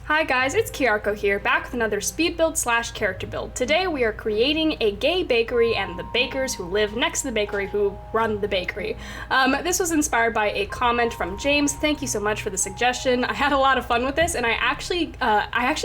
Hi guys, it's Kiarko here, back with another speed build / character build. Today we are creating a gay bakery and the bakers who live next to the bakery who run the bakery. This was inspired by a comment from James. Thank you so much for the suggestion. I had a lot of fun with this, and I actually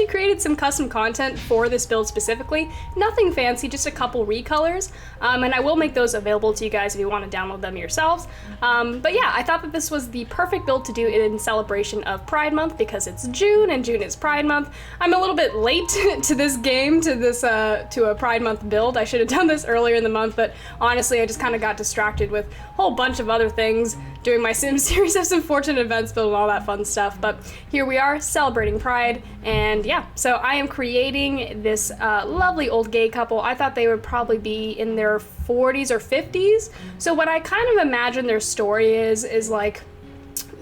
created some custom content for this build specifically. Nothing fancy, just a couple recolors, and I will make those available to you guys if you want to download them yourselves. But yeah, I thought that this was the perfect build to do in celebration of Pride Month because it's June and June is Pride Month. I'm a little bit late to this game, to a Pride Month build. I should have done this earlier in the month, but honestly I just kind of got distracted with a whole bunch of other things, doing my Sim series of some fortunate events build and all that fun stuff. But here we are celebrating Pride, and yeah, so I am creating this lovely old gay couple. I thought they would probably be in their 40s or 50s. So what I kind of imagine their story is like,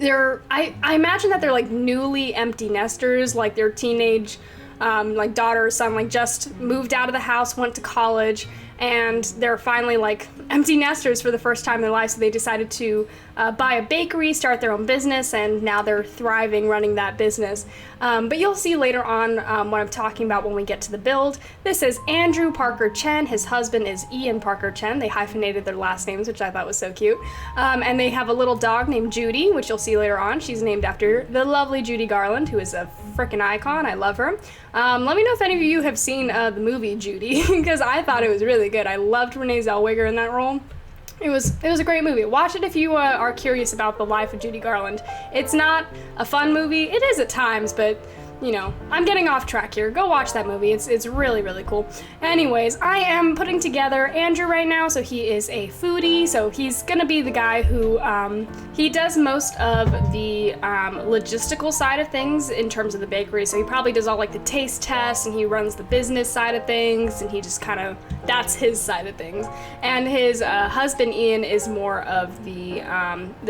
I imagine that they're like newly empty nesters, like their teenage like daughter or son like just moved out of the house, went to college, and they're finally like empty nesters for the first time in their life, so they decided to buy a bakery, start their own business, and now they're thriving running that business. But you'll see later on what I'm talking about when we get to the build. This is Andrew Parker Chen. His husband is Ian Parker Chen. They hyphenated their last names, which I thought was so cute. And they have a little dog named Judy, which you'll see later on. She's named after the lovely Judy Garland, who is a freaking icon. I love her. Let me know if any of you have seen the movie Judy, because I thought it was really good. I loved Renee Zellweger in that role. It was a great movie. Watch it if you are curious about the life of Judy Garland. It's not a fun movie. It is at times, but you know, I'm getting off track here. Go watch that movie. It's really, really cool. Anyways, I am putting together Andrew right now. So he is a foodie. So he's gonna be the guy who, he does most of the logistical side of things in terms of the bakery. So he probably does all like the taste tests, and he runs the business side of things, and he just kind of, that's his side of things. And his husband Ian is more of the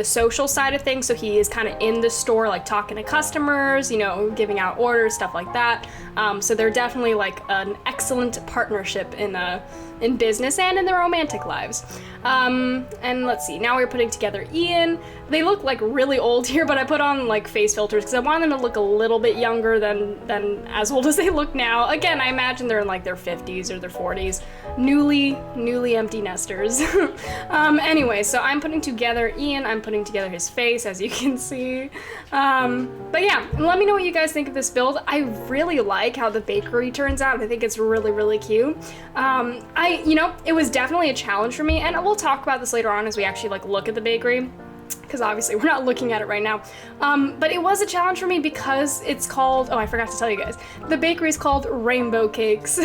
social side of things. So he is kind of in the store, like talking to customers, you know, giving out orders, stuff like that. So they're definitely like an excellent partnership in business and in their romantic lives. And let's see, now we're putting together Ian. They look like really old here, but I put on like face filters because I want them to look a little bit younger than as old as they look now. Again, I imagine they're in like their 50s or their 40s. Newly empty nesters. Anyway, so I'm putting together Ian, I'm putting together his face, as you can see. But yeah, let me know what you guys think of this build. I really like how the bakery turns out. I think it's really, really cute. You know, it was definitely a challenge for me, and we'll talk about this later on as we actually like look at the bakery, because obviously we're not looking at it right now. But it was a challenge for me because it's called, oh, I forgot to tell you guys, the bakery is called Rainbow Cakes.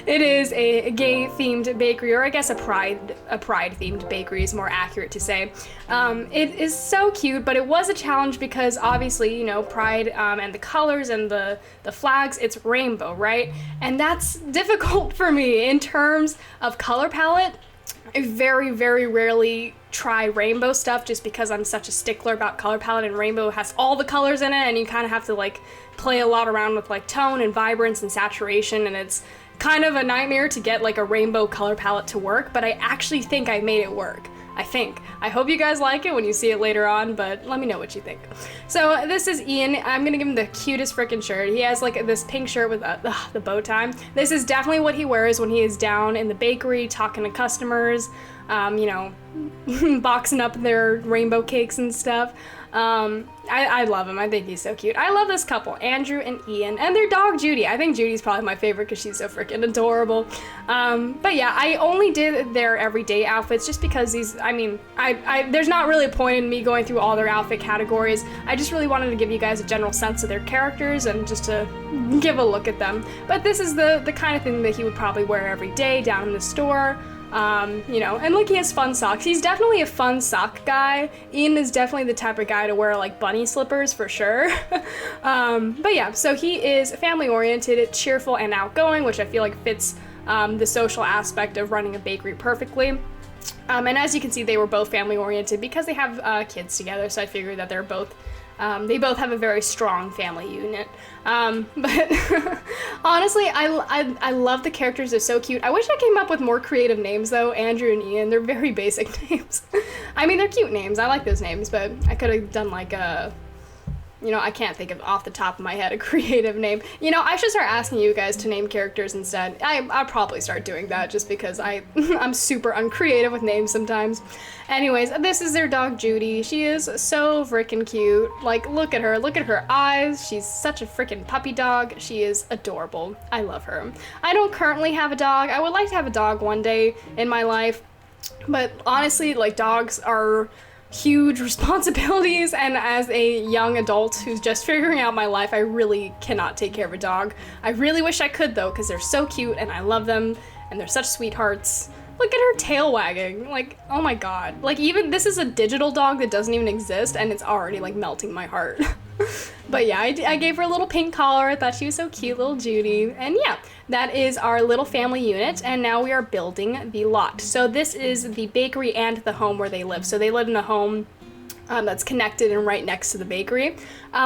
It is a gay themed bakery, or I guess a pride themed bakery is more accurate to say. It is so cute, but it was a challenge because obviously, you know, pride and the colors and the flags, it's rainbow, right? And that's difficult for me in terms of color palette. I very, very rarely try rainbow stuff just because I'm such a stickler about color palette, and rainbow has all the colors in it, and you kind of have to like play a lot around with like tone and vibrance and saturation, and it's kind of a nightmare to get like a rainbow color palette to work, but I actually think I made it work. I hope you guys like it when you see it later on, but let me know what you think. So this is Ian. I'm gonna give him the cutest freaking shirt. He has like this pink shirt with the bow tie. This is definitely what he wears when he is down in the bakery talking to customers, you know, boxing up their rainbow cakes and stuff. I love him. I think he's so cute. I love this couple, Andrew and Ian, and their dog Judy. I think Judy's probably my favorite because she's so freaking adorable. But yeah, I only did their everyday outfits just because these, I mean, there's not really a point in me going through all their outfit categories. I just really wanted to give you guys a general sense of their characters and just to give a look at them. But this is the kind of thing that he would probably wear every day down in the store. You know, and look, he has fun socks. He's definitely a fun sock guy. Ian is definitely the type of guy to wear like bunny slippers for sure. But yeah, so he is family oriented, cheerful, and outgoing, which I feel like fits the social aspect of running a bakery perfectly. And as you can see, they were both family oriented because they have kids together, so I figured that they're both they both have a very strong family unit. But honestly, I love the characters. They're so cute. I wish I came up with more creative names though. Andrew and Ian, they're very basic names. I mean, they're cute names. I like those names, but I could have done like I can't think of off the top of my head a creative name. I should start asking you guys to name characters instead. I'll probably start doing that just because I'm super uncreative with names sometimes. Anyways, this is their dog Judy. She is so freaking cute. Like, look at her eyes. She's such a freaking puppy dog. She is adorable. I love her. I don't currently have a dog. I would like to have a dog one day in my life, but honestly, like, dogs are huge responsibilities, and as a young adult who's just figuring out my life, I really cannot take care of a dog. I really wish I could though, because they're so cute and I love them and they're such sweethearts. Look at her tail wagging. Like, oh my god. Like, even this is a digital dog that doesn't even exist and it's already like melting my heart. But yeah, I gave her a little pink collar. I thought she was so cute, little Judy. And yeah, that is our little family unit, and now we are building the lot. So this is the bakery and the home where they live. So they live in a home that's connected and right next to the bakery,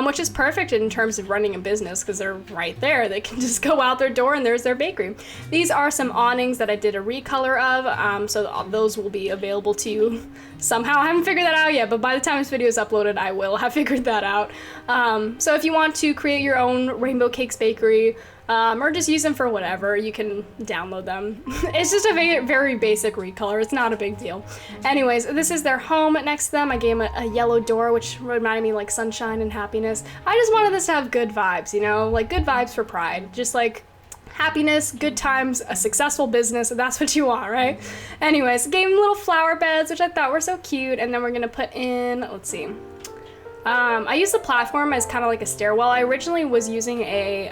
which is perfect in terms of running a business because they're right there. They can just go out their door and there's their bakery. These are some awnings that I did a recolor of, so those will be available to you somehow. I haven't figured that out yet, but by the time this video is uploaded, I will have figured that out. So if you want to create your own Rainbow Cakes Bakery, or just use them for whatever, you can download them. It's just a very basic recolor. It's not a big deal. Anyways, this is their home next to them. I gave them a yellow door, which reminded me like sunshine and happiness. I just wanted this to have good vibes, like good vibes for Pride. Just like happiness, good times, a successful business, that's what you want, right? Anyways, gave them little flower beds, which I thought were so cute, and then we're gonna put in, let's see. I used the platform as kind of like a stairwell. I originally was using a,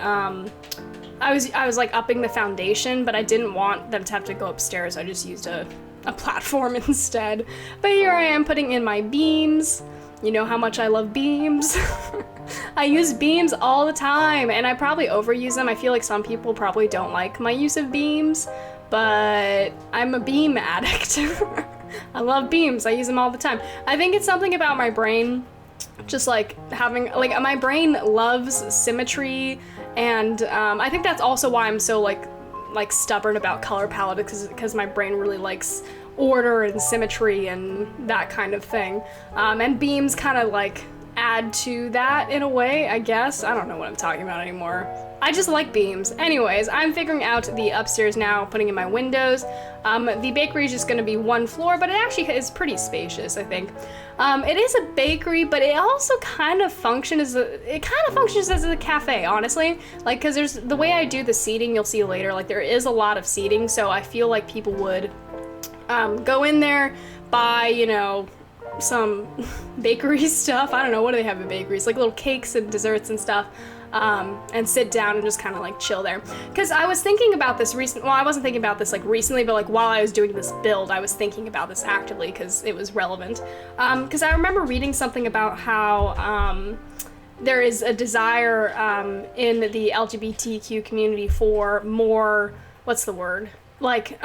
I was like upping the foundation, but I didn't want them to have to go upstairs. I just used a platform instead. But here I am putting in my beams. You know how much I love beams. I use beams all the time, and I probably overuse them. I feel like some people probably don't like my use of beams, but I'm a beam addict. I love beams. I use them all the time. I think it's something about my brain, just like having, like, my brain loves symmetry, and I think that's also why I'm so like stubborn about color palette, because my brain really likes order and symmetry and that kind of thing, and beams kind of like add to that in a way, I guess. I don't know what I'm talking about anymore. I just like beams. Anyways, I'm figuring out the upstairs now, putting in my windows. The bakery is just gonna be one floor, but it actually is pretty spacious, I think. It is a bakery, but it also kind of functions as a cafe, honestly. Like, cause there's, the way I do the seating, you'll see later, like there is a lot of seating, so I feel like people would go in there, buy, some bakery stuff. I don't know, what do they have in bakeries? Like little cakes and desserts and stuff. And sit down and just kind of like chill there. Because I was thinking about this I wasn't thinking about this like recently, but like while I was doing this build, I was thinking about this actively because it was relevant. Because I remember reading something about how there is a desire in the LGBTQ community for more, what's the word? Like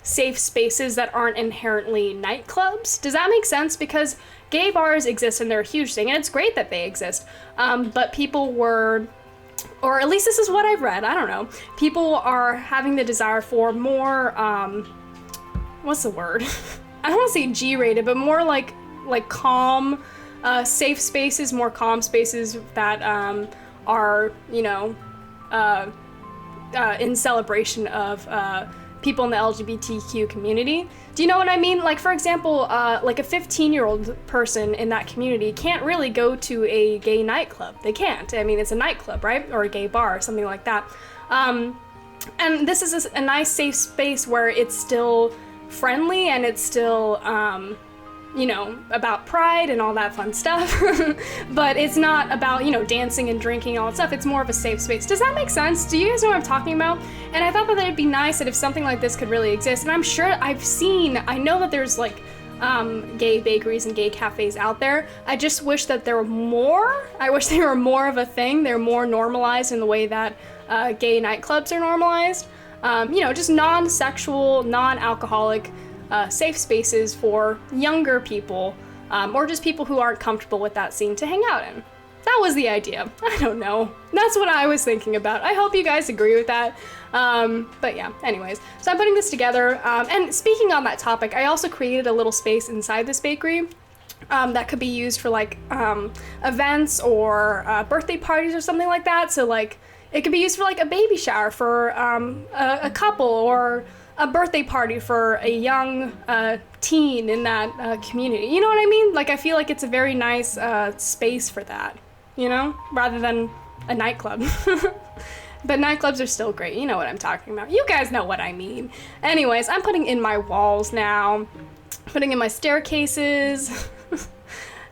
safe spaces that aren't inherently nightclubs. Does that make sense? Because gay bars exist and they're a huge thing, and it's great that they exist. But people were, or at least this is what I've read, I don't know. People are having the desire for more, what's the word? I don't want to say G-rated, but more like calm, safe spaces, more calm spaces that are, in celebration of people in the LGBTQ community. Do you know what I mean? Like, for example, like a 15-year-old person in that community can't really go to a gay nightclub. They can't. I mean, it's a nightclub, right? Or a gay bar or something like that. And this is a nice safe space where it's still friendly and it's still, about pride and all that fun stuff. But it's not about, dancing and drinking and all that stuff. It's more of a safe space. Does that make sense? Do you guys know what I'm talking about? And I thought that it'd be nice that if something like this could really exist. And I'm sure I know that there's like gay bakeries and gay cafes out there. I just wish that there were more. I wish they were more of a thing. They're more normalized in the way that gay nightclubs are normalized. Just non-sexual, non-alcoholic, safe spaces for younger people, or just people who aren't comfortable with that scene to hang out in. That was the idea. I don't know. That's what I was thinking about. I hope you guys agree with that. But yeah, anyways. So I'm putting this together. And speaking on that topic, I also created a little space inside this bakery that could be used for like events or birthday parties or something like that. So like it could be used for like a baby shower for a couple, or a birthday party for a young teen in that community. You know what I mean? Like I feel like it's a very nice space for that, you know, rather than a nightclub. But nightclubs are still great. You know what I'm talking about. You guys know what I mean. Anyways, I'm putting in my walls now, putting in my staircases.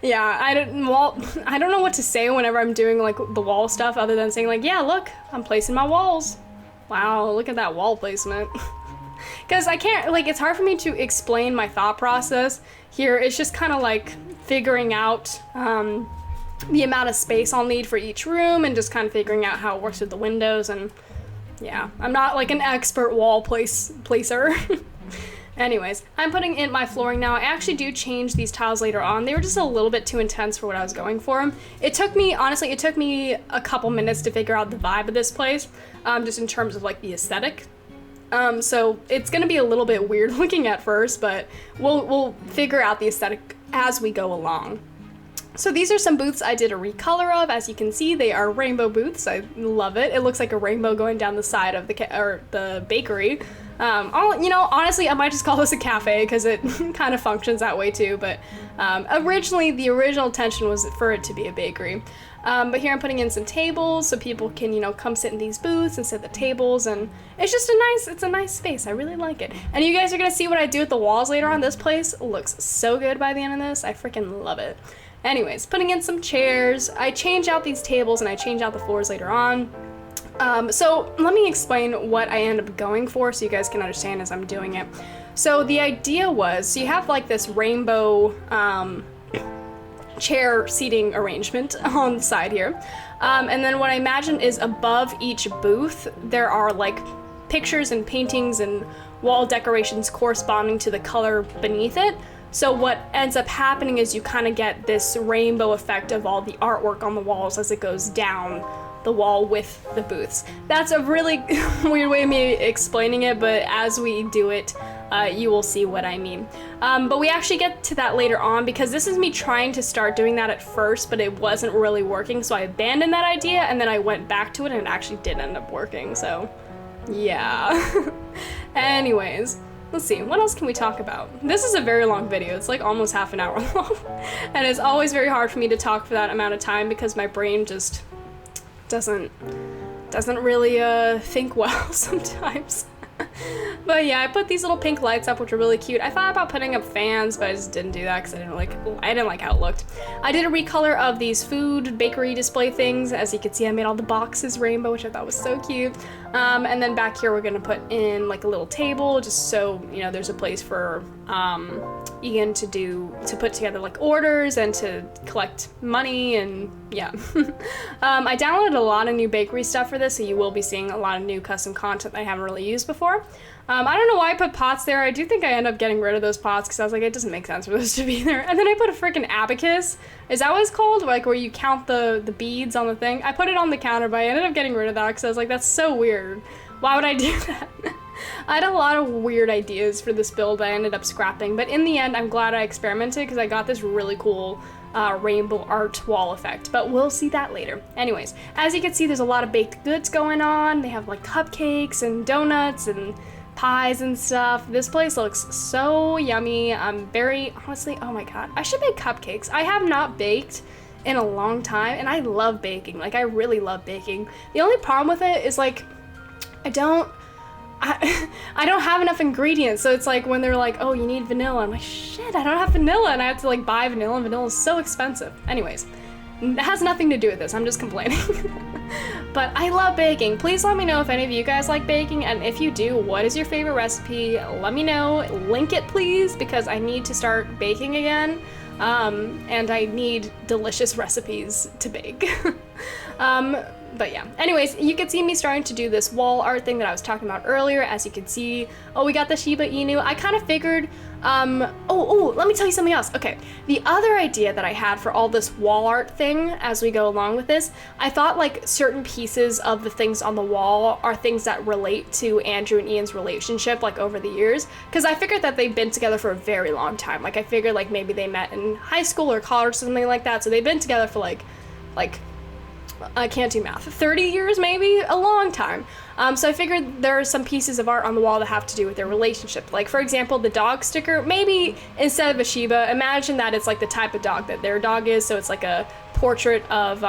Yeah, I don't know what to say whenever I'm doing like the wall stuff other than saying like, yeah, look, I'm placing my walls. Wow, look at that wall placement. Because I can't, like, it's hard for me to explain my thought process here. It's just kind of like figuring out the amount of space I'll need for each room and just kind of figuring out how it works with the windows. And yeah, I'm not like an expert wall placer. Anyways, I'm putting in my flooring now. I actually do change these tiles later on. They were just a little bit too intense for what I was going for. It took me a couple minutes to figure out the vibe of this place, just in terms of like the aesthetic. So it's gonna be a little bit weird looking at first, but we'll figure out the aesthetic as we go along. So these are some booths I did a recolor of. As you can see, they are rainbow booths. I love it. It looks like a rainbow going down the side of the bakery. Honestly, I might just call this a cafe because it kind of functions that way too. But originally, the original intention was for it to be a bakery. But here I'm putting in some tables so people can, come sit in these booths and sit at the tables, and it's a nice space. I really like it. And you guys are gonna see what I do with the walls later on. This place looks so good by the end of this. I freaking love it. Anyways, putting in some chairs. I change out these tables and I change out the floors later on. So let me explain what I end up going for so you guys can understand as I'm doing it. So the idea was, so you have like this rainbow chair seating arrangement on the side here. And then what I imagine is above each booth, there are like pictures and paintings and wall decorations corresponding to the color beneath it. So what ends up happening is you kind of get this rainbow effect of all the artwork on the walls as it goes down the wall with the booths. That's a really weird way of me explaining it, but as we do it, you will see what I mean. But we actually get to that later on, because this is me trying to start doing that at first, but it wasn't really working, so I abandoned that idea, and then I went back to it, and it actually did end up working, so yeah. Anyways, let's see, what else can we talk about? This is a very long video. It's like almost half an hour long, and it's always very hard for me to talk for that amount of time because my brain just doesn't really think well sometimes. But yeah, I put these little pink lights up, which are really cute. I thought about putting up fans, but I just didn't do that because I didn't like how it looked. I did a recolor of these food bakery display things. As you can see, I made all the boxes rainbow, which I thought was so cute. And then back here, we're gonna put in like a little table, just so there's a place for Ian to put together like orders and to collect money, and yeah. I downloaded a lot of new bakery stuff for this, so you will be seeing a lot of new custom content that I haven't really used before. I don't know why I put pots there. I do think I end up getting rid of those pots because I was like, it doesn't make sense for those to be there. And then I put a freaking abacus. Is that what it's called? Like where you count the beads on the thing? I put it on the counter, but I ended up getting rid of that because I was like, that's so weird. Why would I do that? I had a lot of weird ideas for this build that I ended up scrapping, but in the end, I'm glad I experimented because I got this really cool rainbow art wall effect, but we'll see that later. Anyways, as you can see, there's a lot of baked goods going on. They have like cupcakes and donuts and pies and stuff. This place looks so yummy. I'm very, honestly, oh my god, I should make cupcakes. I have not baked in a long time, and I love baking. Like, I really love baking. The only problem with it is like, I don't have enough ingredients, so it's like when they're like, oh, you need vanilla, I'm like, shit, I don't have vanilla, and I have to like buy vanilla, and vanilla is so expensive. Anyways, it has nothing to do with this, I'm just complaining. But I love baking. Please let me know if any of you guys like baking, and if you do, what is your favorite recipe? Let me know, link it please, because I need to start baking again, and I need delicious recipes to bake. But yeah, anyways, you can see me starting to do this wall art thing that I was talking about earlier. As you can see, oh, we got the Shiba Inu. I kind of figured, let me tell you something else. Okay, the other idea that I had for all this wall art thing as we go along with this, I thought like certain pieces of the things on the wall are things that relate to Andrew and Ian's relationship, like over the years, because I figured that they've been together for a very long time. Like I figured like maybe they met in high school or college or something like that, so they've been together for like I can't do math, 30 years maybe, a long time. So I figured there are some pieces of art on the wall that have to do with their relationship. Like for example, the dog sticker, maybe instead of a Shiba, imagine that it's like the type of dog that their dog is, so it's like a portrait of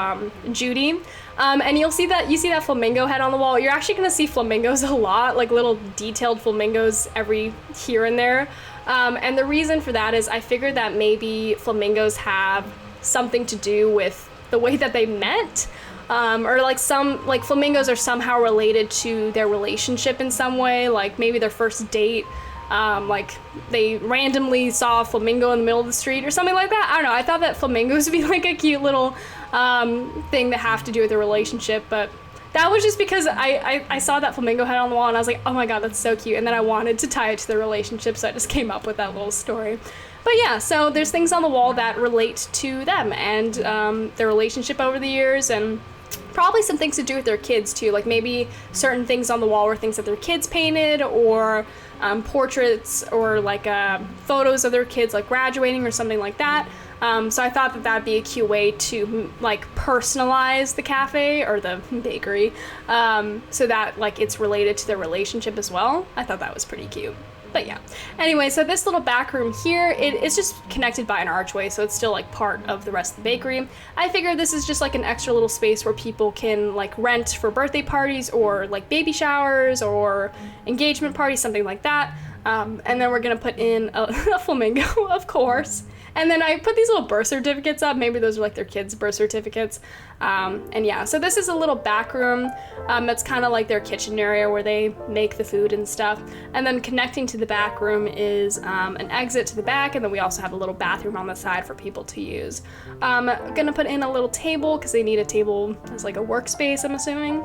Judy. And you see that flamingo head on the wall. You're actually gonna see flamingos a lot, like little detailed flamingos every here and there. And the reason for that is I figured that maybe flamingos have something to do with the way that they met, or like flamingos are somehow related to their relationship in some way, like maybe their first date, like they randomly saw a flamingo in the middle of the street or something like that. I don't know, I thought that flamingos would be like a cute little thing that have to do with their relationship, but that was just because I saw that flamingo head on the wall and I was like, oh my god, that's so cute, and then I wanted to tie it to their relationship, so I just came up with that little story. But yeah, so there's things on the wall that relate to them and their relationship over the years, and probably some things to do with their kids too. Like maybe certain things on the wall were things that their kids painted, or portraits, or like photos of their kids like graduating or something like that. So I thought that that'd be a cute way to like personalize the cafe or the bakery, so that like it's related to their relationship as well. I thought that was pretty cute. But yeah, anyway, so this little back room here, it's just connected by an archway, so it's still like part of the rest of the bakery. I figured this is just like an extra little space where people can like rent for birthday parties or like baby showers or engagement parties, something like that. And then we're gonna put in a flamingo, of course. And then I put these little birth certificates up. Maybe those are like their kids' birth certificates. And yeah, so this is a little back room that's kind of like their kitchen area where they make the food and stuff. And then connecting to the back room is an exit to the back, and then we also have a little bathroom on the side for people to use. I'm gonna put in a little table because they need a table as like a workspace, I'm assuming.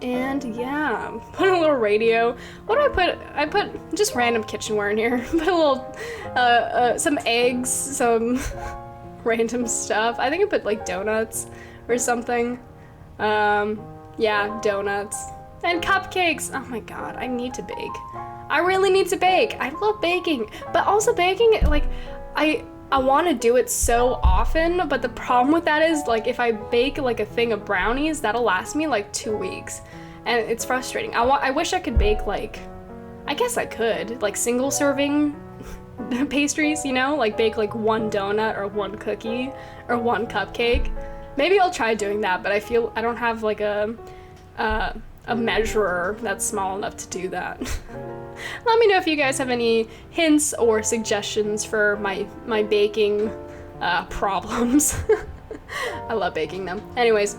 And yeah, put a little radio. What do I put? I put just random kitchenware in here. Put a little, some eggs, some random stuff. I think I put like donuts or something. Yeah, donuts. And cupcakes. Oh my god, I need to bake. I really need to bake. I love baking. But also baking, like, I want to do it so often, but the problem with that is, like, if I bake like a thing of brownies, that'll last me like 2 weeks, and it's frustrating. I wish I could bake, like, I guess I could, like, single serving pastries, you know, like bake like one donut or one cookie or one cupcake. Maybe I'll try doing that, but I feel I don't have like a measurer that's small enough to do that. Let me know if you guys have any hints or suggestions for my baking problems. I love baking them. Anyways,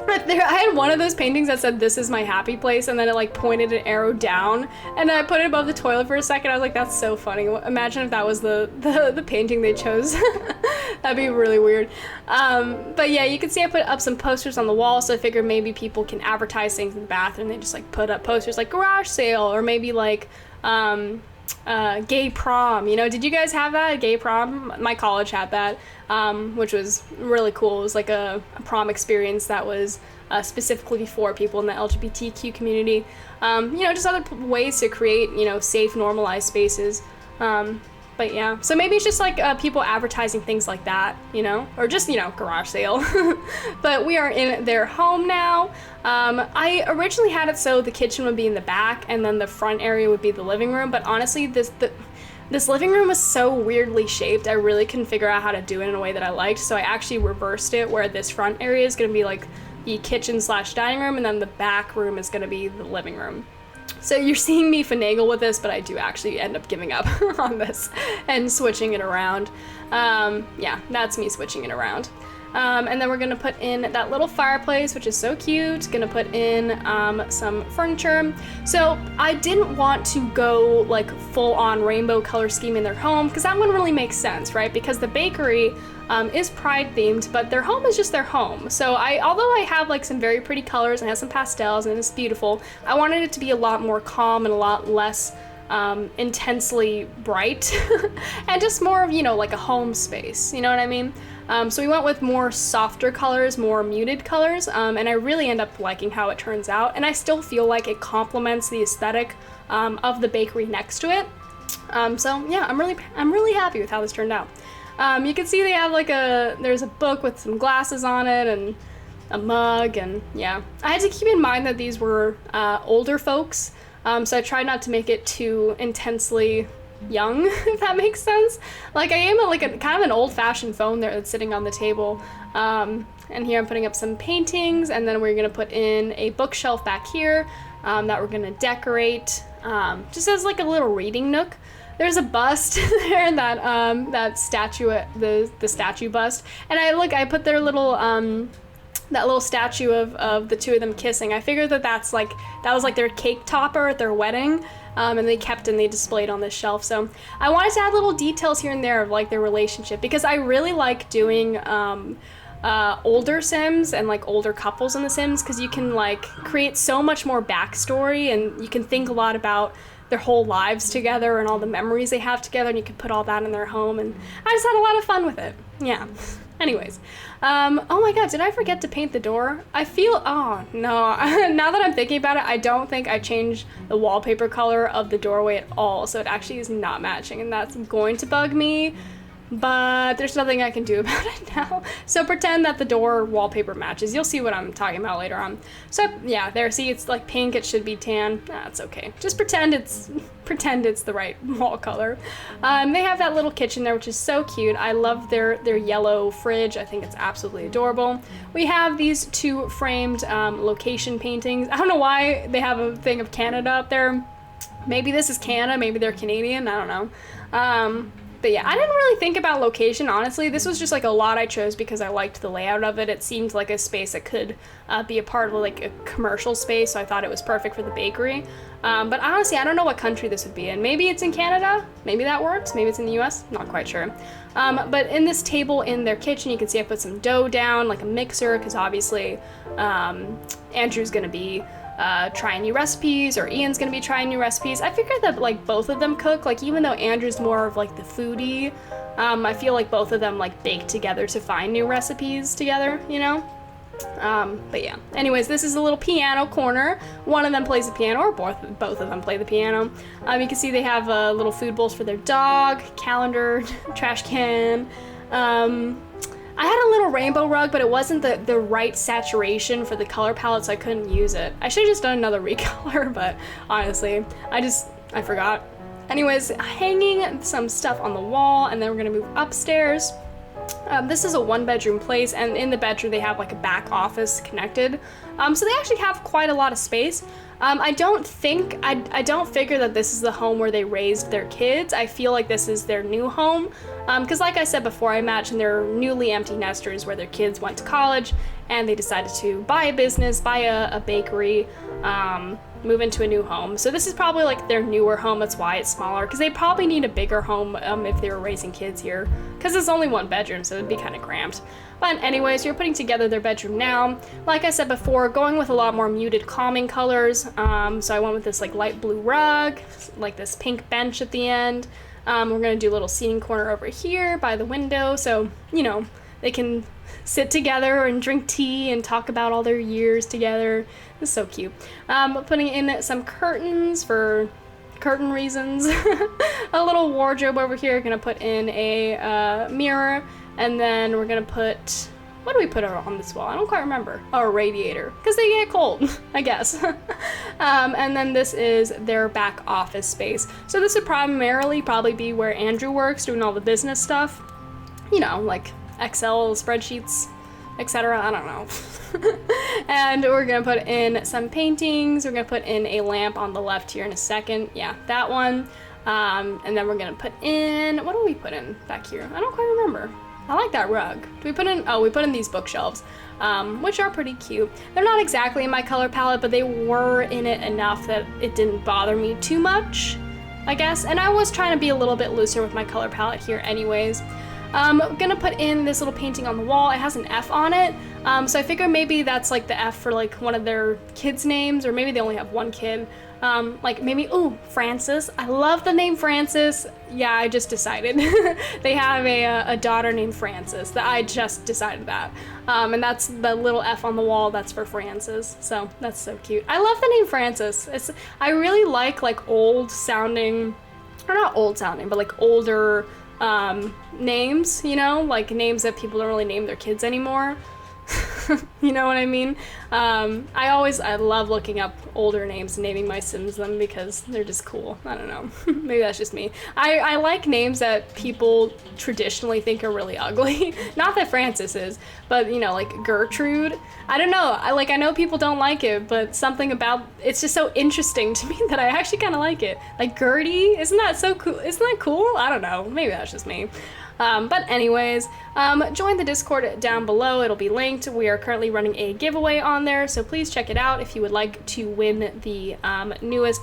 I had one of those paintings that said, "This is my happy place," and then it like pointed an arrow down, and I put it above the toilet for a second. I was like, that's so funny. Imagine if that was the painting they chose. That'd be really weird. But yeah, you can see I put up some posters on the wall, so I figured maybe people can advertise things in the bathroom. They just like put up posters like garage sale, or maybe like gay prom. You know, did you guys have that, gay prom? My college had that, which was really cool. It was like a prom experience that was specifically for people in the LGBTQ community. You know, just other ways to create, you know, safe, normalized spaces. But yeah, so maybe it's just like people advertising things like that, you know, or just, you know, garage sale. But we are in their home now. I originally had it so the kitchen would be in the back and then the front area would be the living room. But honestly, this living room was so weirdly shaped. I really couldn't figure out how to do it in a way that I liked. So I actually reversed it, where this front area is going to be like the kitchen / dining room, and then the back room is going to be the living room. So you're seeing me finagle with this, but I do actually end up giving up on this and switching it around. Yeah, that's me switching it around. And then we're gonna put in that little fireplace, which is so cute. Gonna put in some furniture. So I didn't want to go like full on rainbow color scheme in their home, because that wouldn't really make sense, right? Because the bakery is Pride themed, but their home is just their home. So although I have like some very pretty colors and has some pastels and it's beautiful, I wanted it to be a lot more calm and a lot less intensely bright and just more of, you know, like a home space, you know what I mean? So we went with more softer colors, more muted colors, and I really end up liking how it turns out, and I still feel like it complements the aesthetic of the bakery next to it. So yeah, I'm really happy with how this turned out. You can see they have like there's a book with some glasses on it and a mug, and yeah. I had to keep in mind that these were older folks, so I tried not to make it too intensely young, if that makes sense. Like I am like a kind of an old-fashioned phone there that's sitting on the table. And here I'm putting up some paintings, and then we're gonna put in a bookshelf back here that we're gonna decorate just as like a little reading nook. There's a bust there, that statue, the statue bust, and I put their little that little statue of the two of them kissing. I figured that was like their cake topper at their wedding, and they kept and they displayed on this shelf. So I wanted to add little details here and there of like their relationship, because I really like doing older Sims and like older couples in the Sims, because you can like create so much more backstory, and you can think a lot about their whole lives together and all the memories they have together, and you can put all that in their home, and I just had a lot of fun with it. Yeah. Anyways, oh my god, did I forget to paint the door? Oh no, now that I'm thinking about it, I don't think I changed the wallpaper color of the doorway at all, so it actually is not matching, and that's going to bug me, but there's nothing I can do about it now. So pretend that the door wallpaper matches. You'll see what I'm talking about later on. So yeah, there, see, it's like pink, it should be tan. That's okay. Just pretend it's the right wall color. They have that little kitchen there, which is so cute. I love their yellow fridge. I think it's absolutely adorable. We have these two framed location paintings. I don't know why they have a thing of Canada up there. Maybe this is Canada, maybe they're Canadian, I don't know. But yeah, I didn't really think about location, honestly. This was just like a lot I chose because I liked the layout of it. It seemed like a space that could be a part of like a commercial space, so I thought it was perfect for the bakery. But honestly, I don't know what country this would be in. Maybe it's in Canada, maybe that works, maybe it's in the US, not quite sure. But in this table in their kitchen, you can see I put some dough down, like a mixer, because obviously Andrew's gonna be trying new recipes, or Ian's gonna be trying new recipes. I figured that like both of them cook, like even though Andrew's more of like the foodie, I feel like both of them like bake together to find new recipes together, you know? But yeah, anyways, this is a little piano corner. One of them plays the piano, or both of them play the piano. You can see they have little food bowls for their dog, calendar, trash can. I had a little rainbow rug, but it wasn't the right saturation for the color palette, so I couldn't use it. I should have just done another recolor, but honestly, I forgot. Anyways, hanging some stuff on the wall, and then we're gonna move upstairs. This is a one-bedroom place, and in the bedroom they have like a back office connected. So they actually have quite a lot of space. I don't figure that this is the home where they raised their kids. I feel like this is their new home. Because like I said before, I imagine they're newly empty nesters where their kids went to college and they decided to buy a business, buy a bakery, move into a new home. So this is probably like their newer home, that's why it's smaller, because they probably need a bigger home if they were raising kids here, because it's only one bedroom, so it'd be kind of cramped. But anyways, you're putting together their bedroom now. Like I said before, going with a lot more muted, calming colors. So I went with this like light blue rug, like this pink bench at the end. We're gonna do a little seating corner over here by the window, so you know they can sit together and drink tea and talk about all their years together. It's so cute. Putting in some curtains for curtain reasons. A little wardrobe over here. Gonna put in a mirror, and then we're gonna put, what do we put on this wall? I don't quite remember. Oh, a radiator, because they get cold, I guess. And then this is their back office space. So this would primarily probably be where Andrew works, doing all the business stuff. You know, like Excel spreadsheets, etc. I don't know. And we're gonna put in some paintings. We're gonna put in a lamp on the left here in a second. Yeah, that one. And then we're gonna put in, what do we put in back here? I don't quite remember. I like that rug. Do we put in, oh, we put in these bookshelves, which are pretty cute. They're not exactly in my color palette, but they were in it enough that it didn't bother me too much, I guess. And I was trying to be a little bit looser with my color palette here anyways. I'm gonna put in this little painting on the wall. It has an F on it. So I figure maybe that's like the F for like one of their kids' names, or maybe they only have one kid. Like maybe, ooh, Francis. I love the name Francis. Yeah, I just decided. They have a daughter named Francis. I just decided that. And that's the little F on the wall, that's for Francis. So that's so cute. I love the name Francis. I really like old sounding, or not old sounding, but like older names, you know, like names that people don't really name their kids anymore. You know what I mean? I love looking up older names and naming my Sims them because they're just cool. I don't know. Maybe that's just me. I like names that people traditionally think are really ugly. Not that Francis is, but you know, like Gertrude. I don't know. I know people don't like it, but something about it's just so interesting to me that I actually kind of like it. Like Gertie, isn't that so cool? Isn't that cool? I don't know. Maybe that's just me. But anyways, join the Discord down below. It'll be linked. We are currently running a giveaway on there, so please check it out if you would like to win the newest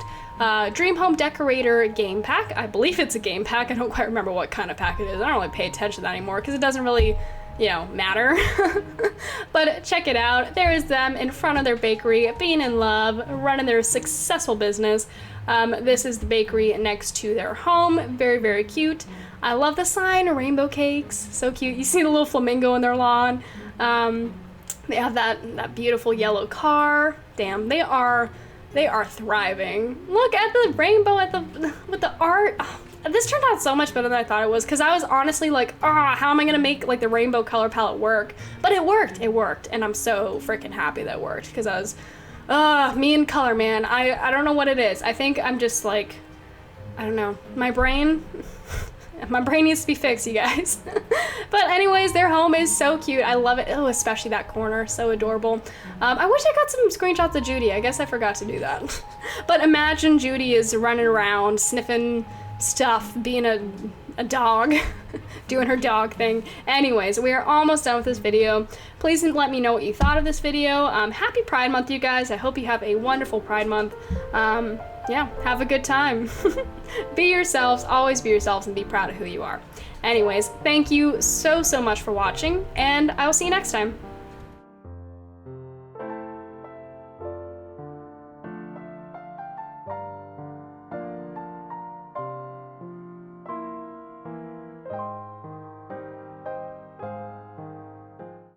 Dream Home Decorator game pack. I believe it's a game pack. I don't quite remember what kind of pack it is. I don't really pay attention to that anymore because it doesn't really, you know, matter. But check it out. There is them in front of their bakery, being in love, running their successful business. This is the bakery next to their home. Very, very cute. I love the sign, rainbow cakes, so cute. You see the little flamingo in their lawn. They have that beautiful yellow car. Damn, they are thriving. Look at the rainbow with the art. Oh, this turned out so much better than I thought it was, because I was honestly like, how am I gonna make like the rainbow color palette work? But it worked, and I'm so freaking happy that it worked, because I was, me and color, man. I don't know what it is. I think I'm just like, I don't know, my brain needs to be fixed, you guys. But anyways, their home is so cute. I love it. Oh, especially that corner, so adorable. I wish I got some screenshots of Judy. I guess I forgot to do that. But imagine Judy is running around sniffing stuff, being a dog, doing her dog thing. Anyways, we are almost done with this video. Please let me know what you thought of this video. Happy Pride Month, you guys. I hope you have a wonderful Pride Month. Yeah, have a good time. Be yourselves, always be yourselves, and be proud of who you are. Anyways, thank you so much for watching, and I will see you next time.